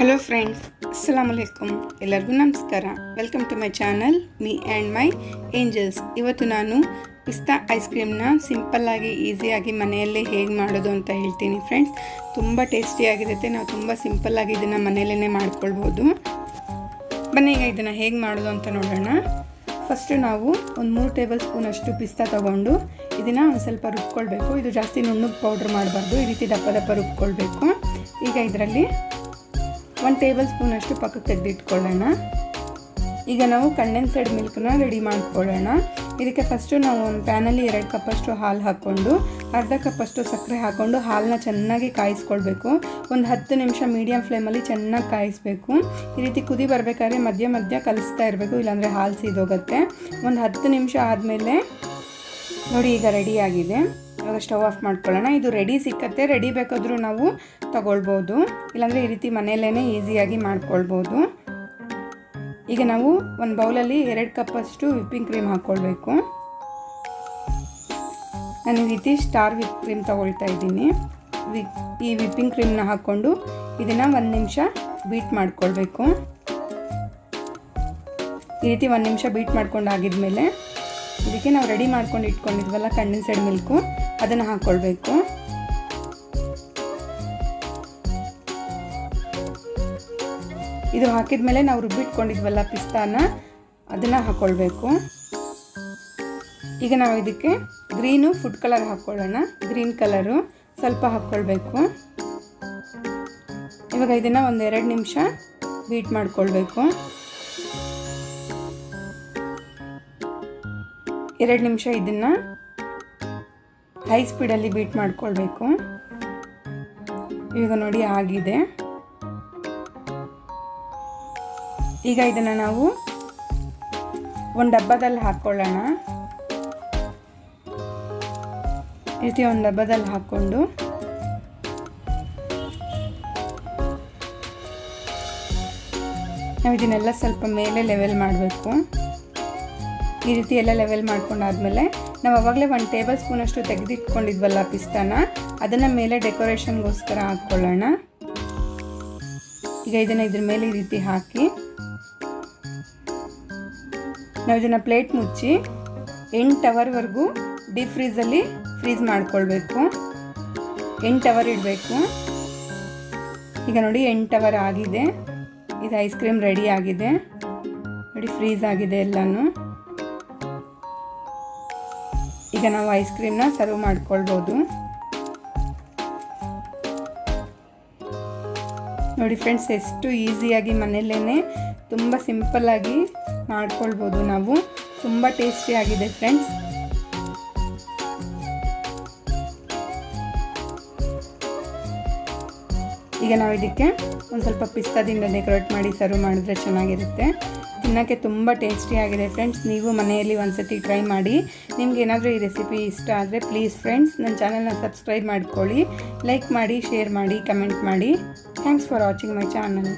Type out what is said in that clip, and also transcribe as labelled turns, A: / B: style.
A: Hello friends, ಅಸ್ಸಲಾಮು ಅಲೈಕುಮ್. ಎಲ್ಲರಿಗೂ ನಮಸ್ಕಾರ. Welcome to my channel me and my angels. ಇವತ್ತು ನಾನು ಪಿಸ್ತಾ ಐಸ್ ಕ್ರೀಮ್ನ ಸಿಂಪಲ್ಲಾಗಿ ಈಸಿಯಾಗಿ ಮನೆಯಲ್ಲೇ ಹೇಗೆ ಮಾಡೋದು ಅಂತ ಹೇಳ್ತೀನಿ ಫ್ರೆಂಡ್ಸ್. ತುಂಬ ಟೇಸ್ಟಿಯಾಗಿರುತ್ತೆ. ನಾವು ತುಂಬ ಸಿಂಪಲ್ಲಾಗಿ ಇದನ್ನು ಮನೆಯಲ್ಲೇ ಮಾಡ್ಕೊಳ್ಬೋದು. ಬನ್ನಿ ಈಗ ಇದನ್ನು ಹೇಗೆ ಮಾಡೋದು ಅಂತ ನೋಡೋಣ. ಫಸ್ಟು ನಾವು ಒಂದು 3 ಟೇಬಲ್ ಸ್ಪೂನಷ್ಟು ಪಿಸ್ತಾ ತೊಗೊಂಡು ಇದನ್ನು ಒಂದು ಸ್ವಲ್ಪ ರುಬ್ಕೊಳ್ಬೇಕು. ಇದು ಜಾಸ್ತಿ ನುಣ್ಣಗೆ ಪೌಡ್ರ್ ಮಾಡಬಾರ್ದು, ಈ ರೀತಿ ದಪ್ಪ ದಪ್ಪ ರುಬ್ಕೊಳ್ಬೇಕು. ಈಗ ಇದರಲ್ಲಿ 1 ಟೇಬಲ್ ಸ್ಪೂನಷ್ಟು ಪಕ್ಕಕ್ಕೆ ತೆಗೆದಿಟ್ಕೊಳ್ಳೋಣ. ಈಗ ನಾವು ಕಂಡೆನ್ಸೆಡ್ ಮಿಲ್ಕ್ನ ರೆಡಿ ಮಾಡ್ಕೊಳ್ಳೋಣ. ಇದಕ್ಕೆ ಫಸ್ಟು ನಾವು ಒಂದು ಪ್ಯಾನಲ್ಲಿ 2 ಕಪ್ಪಷ್ಟು ಹಾಲು ಹಾಕ್ಕೊಂಡು ಅರ್ಧ ಕಪ್ಪಷ್ಟು ಸಕ್ಕರೆ ಹಾಕ್ಕೊಂಡು ಹಾಲನ್ನ ಚೆನ್ನಾಗಿ ಕಾಯಿಸ್ಕೊಳ್ಬೇಕು. ಒಂದು 10 ನಿಮಿಷ ಮೀಡಿಯಮ್ ಫ್ಲೇಮಲ್ಲಿ ಚೆನ್ನಾಗಿ ಕಾಯಿಸಬೇಕು. ಈ ರೀತಿ ಕುದಿ ಬರಬೇಕಾದ್ರೆ ಮಧ್ಯ ಮಧ್ಯ ಕಲಿಸ್ತಾ ಇರಬೇಕು, ಇಲ್ಲಾಂದರೆ ಹಾಲು ಸೀದೋಗುತ್ತೆ. ಒಂದು 10 ನಿಮಿಷ ಆದಮೇಲೆ ನೋಡಿ ಈಗ ರೆಡಿಯಾಗಿದೆ. ಇವಾಗ ಸ್ಟವ್ ಆಫ್ ಮಾಡ್ಕೊಳ್ಳೋಣ. ಇದು ರೆಡಿ ಸಿಕ್ಕತ್ತೆ, ರೆಡಿ ಬೇಕಾದರೂ ನಾವು ತಗೊಳ್ಬೋದು, ಇಲ್ಲಾಂದರೆ ಈ ರೀತಿ ಮನೆಯಲ್ಲೇ ಈಸಿಯಾಗಿ ಮಾಡ್ಕೊಳ್ಬೋದು. ಈಗ ನಾವು ಒಂದು ಬೌಲಲ್ಲಿ 2 ಕಪ್ಪಷ್ಟು ವಿಪ್ಪಿಂಗ್ ಕ್ರೀಮ್ ಹಾಕ್ಕೊಳ್ಬೇಕು. ನಾನು ಈ ರೀತಿ ಸ್ಟಾರ್ ವಿಪ್ ಕ್ರೀಮ್ ತೊಗೊಳ್ತಾ ಇದ್ದೀನಿ. ಈ ವಿಪ್ಪಿಂಗ್ ಕ್ರೀಮ್ನ ಹಾಕ್ಕೊಂಡು ಇದನ್ನು 1 ನಿಮಿಷ ಬೀಟ್ ಮಾಡ್ಕೊಳ್ಬೇಕು. ಈ ರೀತಿ 1 ನಿಮಿಷ ಬೀಟ್ ಮಾಡ್ಕೊಂಡು ಆಗಿದ್ಮೇಲೆ ಇದಕ್ಕೆ ನಾವು ರೆಡಿ ಮಾಡ್ಕೊಂಡು ಇಟ್ಕೊಂಡಿದ್ವಲ್ಲ ಕಂಡೆನ್ಸೆಡ್ ಮಿಲ್ಕು, ಅದನ್ನು ಹಾಕ್ಕೊಳ್ಬೇಕು. ಇದು ಹಾಕಿದ ಮೇಲೆ ನಾವು ರುಬ್ಬಿಟ್ಕೊಂಡಿದ್ವಲ್ಲ ಪಿಸ್ತಾನ, ಅದನ್ನು ಹಾಕ್ಕೊಳ್ಬೇಕು. ಈಗ ನಾವು ಇದಕ್ಕೆ ಗ್ರೀನು ಫುಡ್ ಕಲರ್ ಹಾಕ್ಕೊಳ್ಳೋಣ. ಗ್ರೀನ್ ಕಲರು ಸ್ವಲ್ಪ ಹಾಕ್ಕೊಳ್ಬೇಕು. ಇವಾಗ ಇದನ್ನು ಒಂದು 2 ನಿಮಿಷ ಬೀಟ್ ಮಾಡ್ಕೊಳ್ಬೇಕು. 2 ನಿಮಿಷ ಇದನ್ನು ಹೈ ಸ್ಪೀಡಲ್ಲಿ ಬೀಟ್ ಮಾಡ್ಕೊಳ್ಬೇಕು. ಈಗ ನೋಡಿ ಆಗಿದೆ. ಈಗ ಇದನ್ನು ನಾವು ಒಂದು ಡಬ್ಬದಲ್ಲಿ ಹಾಕ್ಕೊಳ್ಳೋಣ. ಈ ರೀತಿ ಒಂದು ಡಬ್ಬದಲ್ಲಿ ಹಾಕ್ಕೊಂಡು ನಾವು ಇದನ್ನೆಲ್ಲ ಸ್ವಲ್ಪ ಮೇಲೆ ಲೆವೆಲ್ ಮಾಡಬೇಕು. ಈ ರೀತಿ ಎಲ್ಲ ಲೆವೆಲ್ ಮಾಡ್ಕೊಂಡಾದ್ಮೇಲೆ ನಾವು ಆವಾಗಲೇ 1 ಟೇಬಲ್ ಸ್ಪೂನಷ್ಟು ತೆಗೆದಿಟ್ಕೊಂಡಿದ್ವಲ್ಲ ಪಿಸ್ತಾನ, ಅದನ್ನು ಮೇಲೆ ಡೆಕೋರೇಷನ್ಗೋಸ್ಕರ ಹಾಕ್ಕೊಳ್ಳೋಣ. ಈಗ ಇದನ್ನು ಇದ್ರ ಮೇಲೆ ಈ ರೀತಿ ಹಾಕಿ ನಾವು ಇದನ್ನು ಪ್ಲೇಟ್ ಮುಚ್ಚಿ 8 ಅವರ್ವರೆಗೂ ಡೀಪ್ ಫ್ರೀಸಲ್ಲಿ ಫ್ರೀಸ್ ಮಾಡ್ಕೊಳ್ಬೇಕು. 8 ಅವರ್ ಇಡಬೇಕು. ಈಗ ನೋಡಿ 8 ಅವರ್ ಆಗಿದೆ. ಇದು ಐಸ್ ಕ್ರೀಮ್ ರೆಡಿ ಆಗಿದೆ ನೋಡಿ, ಫ್ರೀಸ್ ಆಗಿದೆ ಎಲ್ಲನೂ. ಈಗ ನಾವು ಐಸ್ ಕ್ರೀಮ್ನ ಸರ್ವ್ ಮಾಡ್ಕೊಳ್ಬೋದು. ನೋಡಿ ಫ್ರೆಂಡ್ಸ್, ಎಷ್ಟು ಈಸಿಯಾಗಿ ಮನೆಯಲ್ಲೇ ತುಂಬ ಸಿಂಪಲ್ಲಾಗಿ ಮಾಡ್ಕೊಳ್ಬೋದು ನಾವು. ತುಂಬ ಟೇಸ್ಟಿಯಾಗಿದೆ ಫ್ರೆಂಡ್ಸ್. ಈಗ ನಾವು ಇದಕ್ಕೆ ಒಂದು ಸ್ವಲ್ಪ ಪಿಸ್ತಾದಿಂದ ಡೆಕೋರೇಟ್ ಮಾಡಿ ಸರ್ವ್ ಮಾಡಿದ್ರೆ ಚೆನ್ನಾಗಿರುತ್ತೆ. ತಿನ್ನೋಕ್ಕೆ ತುಂಬ ಟೇಸ್ಟಿಯಾಗಿದೆ ಫ್ರೆಂಡ್ಸ್. ನೀವು ಮನೆಯಲ್ಲಿ ಒಂದ್ಸತಿ ಟ್ರೈ ಮಾಡಿ. ನಿಮ್ಗೆ ಏನಾದರೂ ಈ ರೆಸಿಪಿ ಇಷ್ಟ ಆದರೆ ಪ್ಲೀಸ್ ಫ್ರೆಂಡ್ಸ್ ನನ್ನ ಚಾನಲ್ನ ಸಬ್ಸ್ಕ್ರೈಬ್ ಮಾಡ್ಕೊಳ್ಳಿ, ಲೈಕ್ ಮಾಡಿ, ಶೇರ್ ಮಾಡಿ, ಕಮೆಂಟ್ ಮಾಡಿ. Thanks for watching my channel.